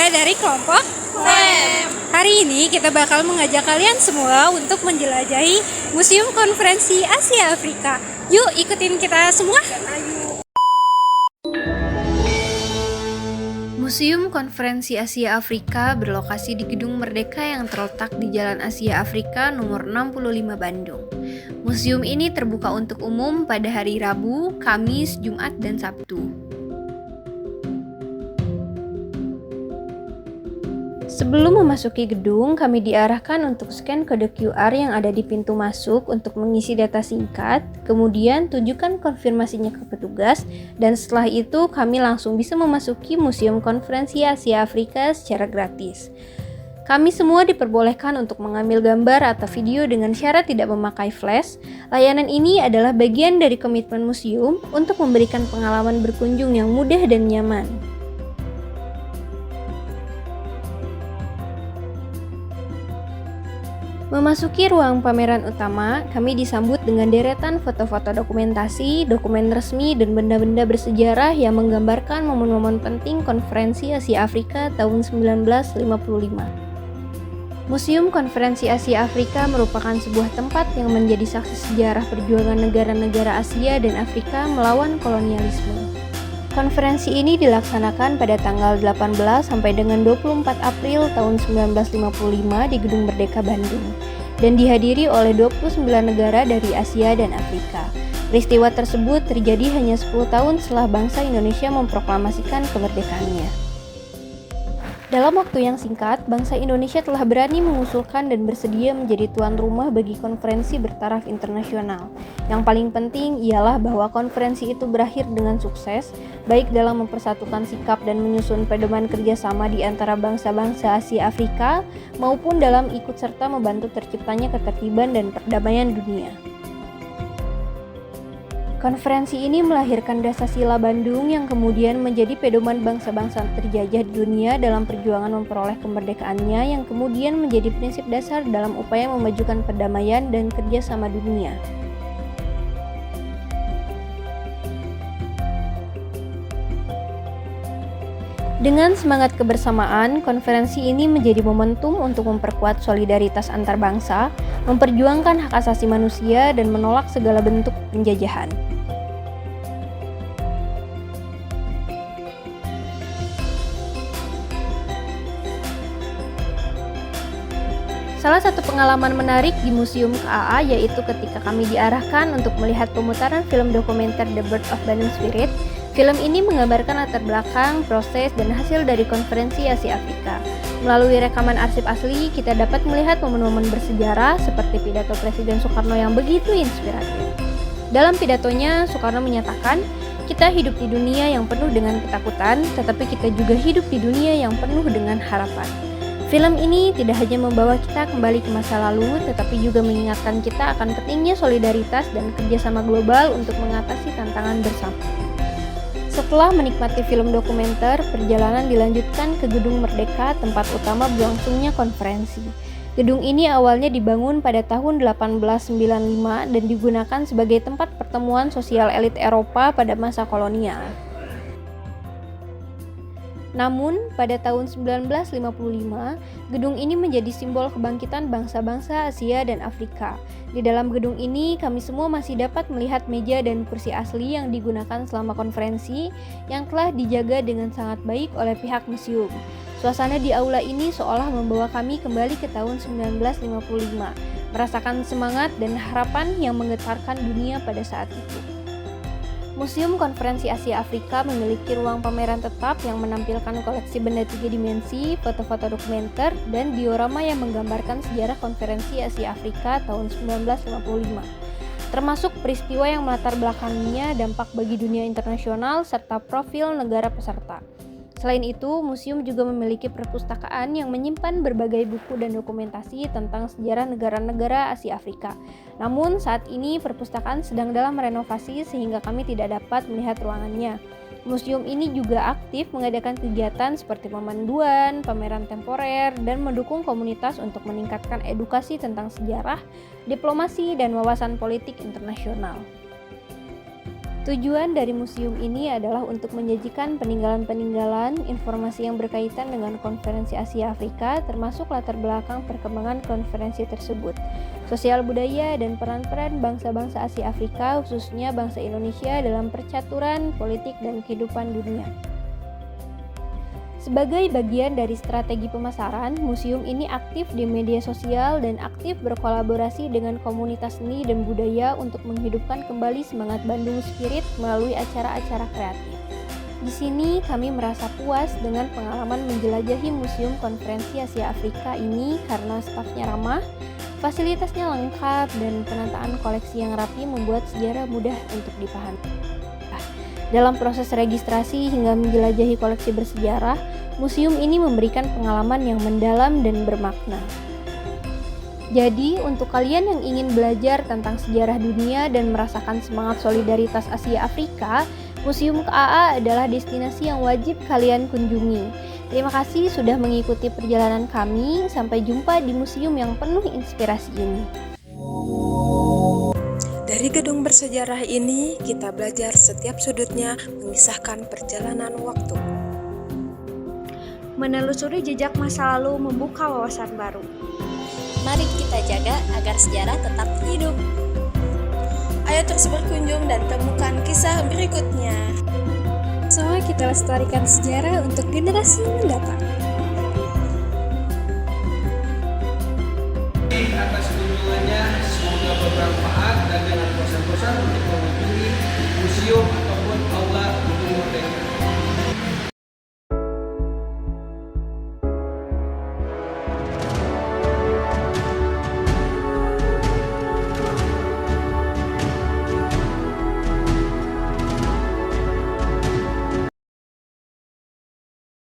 kita dari kelompok FLAM. Hari ini kita bakal mengajak kalian semua untuk menjelajahi Museum Konferensi Asia Afrika. Yuk ikutin kita semua. Museum Konferensi Asia Afrika berlokasi di Gedung Merdeka yang terletak di Jalan Asia Afrika nomor 65 Bandung. Museum ini terbuka untuk umum pada hari Rabu, Kamis, Jumat, dan Sabtu. Sebelum memasuki gedung, kami diarahkan untuk scan kode QR yang ada di pintu masuk untuk mengisi data singkat, kemudian tunjukkan konfirmasinya ke petugas, dan setelah itu kami langsung bisa memasuki Museum Konferensi Asia Afrika secara gratis. Kami semua diperbolehkan untuk mengambil gambar atau video dengan syarat tidak memakai flash. Layanan ini adalah bagian dari komitmen museum untuk memberikan pengalaman berkunjung yang mudah dan nyaman. Memasuki ruang pameran utama, kami disambut dengan deretan foto-foto dokumentasi, dokumen resmi, dan benda-benda bersejarah yang menggambarkan momen-momen penting Konferensi Asia Afrika tahun 1955. Museum Konferensi Asia Afrika merupakan sebuah tempat yang menjadi saksi sejarah perjuangan negara-negara Asia dan Afrika melawan kolonialisme. Konferensi ini dilaksanakan pada tanggal 18 sampai dengan 24 April tahun 1955 di Gedung Merdeka Bandung dan dihadiri oleh 29 negara dari Asia dan Afrika. Peristiwa tersebut terjadi hanya 10 tahun setelah bangsa Indonesia memproklamasikan kemerdekaannya. Dalam waktu yang singkat, bangsa Indonesia telah berani mengusulkan dan bersedia menjadi tuan rumah bagi konferensi bertaraf internasional. Yang paling penting ialah bahwa konferensi itu berakhir dengan sukses, baik dalam mempersatukan sikap dan menyusun pedoman kerjasama di antara bangsa-bangsa Asia Afrika, maupun dalam ikut serta membantu terciptanya ketertiban dan perdamaian dunia. Konferensi ini melahirkan Dasar-Sila Bandung yang kemudian menjadi pedoman bangsa-bangsa terjajah di dunia dalam perjuangan memperoleh kemerdekaannya yang kemudian menjadi prinsip dasar dalam upaya memajukan perdamaian dan kerjasama dunia. Dengan semangat kebersamaan, konferensi ini menjadi momentum untuk memperkuat solidaritas antar bangsa, memperjuangkan hak asasi manusia, dan menolak segala bentuk penjajahan. Salah satu pengalaman menarik di Museum KAA yaitu ketika kami diarahkan untuk melihat pemutaran film dokumenter The Birth of Bandung Spirit. Film ini menggambarkan latar belakang, proses, dan hasil dari Konferensi Asia Afrika. Melalui rekaman arsip asli, kita dapat melihat momen-momen bersejarah seperti pidato Presiden Soekarno yang begitu inspiratif. Dalam pidatonya, Soekarno menyatakan, kita hidup di dunia yang penuh dengan ketakutan, tetapi kita juga hidup di dunia yang penuh dengan harapan. Film ini tidak hanya membawa kita kembali ke masa lalu, tetapi juga mengingatkan kita akan pentingnya solidaritas dan kerjasama global untuk mengatasi tantangan bersama. Setelah menikmati film dokumenter, perjalanan dilanjutkan ke Gedung Merdeka, tempat utama berlangsungnya konferensi. Gedung ini awalnya dibangun pada tahun 1895 dan digunakan sebagai tempat pertemuan sosial elit Eropa pada masa kolonial. Namun, pada tahun 1955, gedung ini menjadi simbol kebangkitan bangsa-bangsa Asia dan Afrika. Di dalam gedung ini, kami semua masih dapat melihat meja dan kursi asli yang digunakan selama konferensi yang telah dijaga dengan sangat baik oleh pihak museum. Suasana di aula ini seolah membawa kami kembali ke tahun 1955, merasakan semangat dan harapan yang menggetarkan dunia pada saat itu. Museum Konferensi Asia Afrika memiliki ruang pameran tetap yang menampilkan koleksi benda 3 dimensi, foto-foto dokumenter, dan diorama yang menggambarkan sejarah Konferensi Asia Afrika tahun 1955, termasuk peristiwa yang melatar belakanginya, dampak bagi dunia internasional, serta profil negara peserta. Selain itu, museum juga memiliki perpustakaan yang menyimpan berbagai buku dan dokumentasi tentang sejarah negara-negara Asia Afrika. Namun, saat ini perpustakaan sedang dalam renovasi sehingga kami tidak dapat melihat ruangannya. Museum ini juga aktif mengadakan kegiatan seperti pemanduan, pameran temporer, dan mendukung komunitas untuk meningkatkan edukasi tentang sejarah, diplomasi, dan wawasan politik internasional. Tujuan dari museum ini adalah untuk menyajikan peninggalan-peninggalan, informasi yang berkaitan dengan Konferensi Asia Afrika, termasuk latar belakang perkembangan konferensi tersebut, sosial budaya, dan peran-peran bangsa-bangsa Asia Afrika, khususnya bangsa Indonesia dalam percaturan, politik, dan kehidupan dunia. Sebagai bagian dari strategi pemasaran, museum ini aktif di media sosial dan aktif berkolaborasi dengan komunitas seni dan budaya untuk menghidupkan kembali semangat Bandung Spirit melalui acara-acara kreatif. Di sini kami merasa puas dengan pengalaman menjelajahi Museum Konferensi Asia Afrika ini karena stafnya ramah, fasilitasnya lengkap, dan penataan koleksi yang rapi membuat sejarah mudah untuk dipahami. Dalam proses registrasi hingga menjelajahi koleksi bersejarah, museum ini memberikan pengalaman yang mendalam dan bermakna. Jadi, untuk kalian yang ingin belajar tentang sejarah dunia dan merasakan semangat solidaritas Asia Afrika, Museum KAA adalah destinasi yang wajib kalian kunjungi. Terima kasih sudah mengikuti perjalanan kami. Sampai jumpa di museum yang penuh inspirasi ini. Dari gedung bersejarah ini, kita belajar setiap sudutnya mengisahkan perjalanan waktu. Menelusuri jejak masa lalu membuka wawasan baru. Mari kita jaga agar sejarah tetap hidup. Ayo terus berkunjung dan temukan kisah berikutnya. Semua kita lestarikan sejarah untuk generasi mendatang. Atas kunjungannya, semoga bermanfaat dan dengan bosan-bosan untuk mengunjungi museum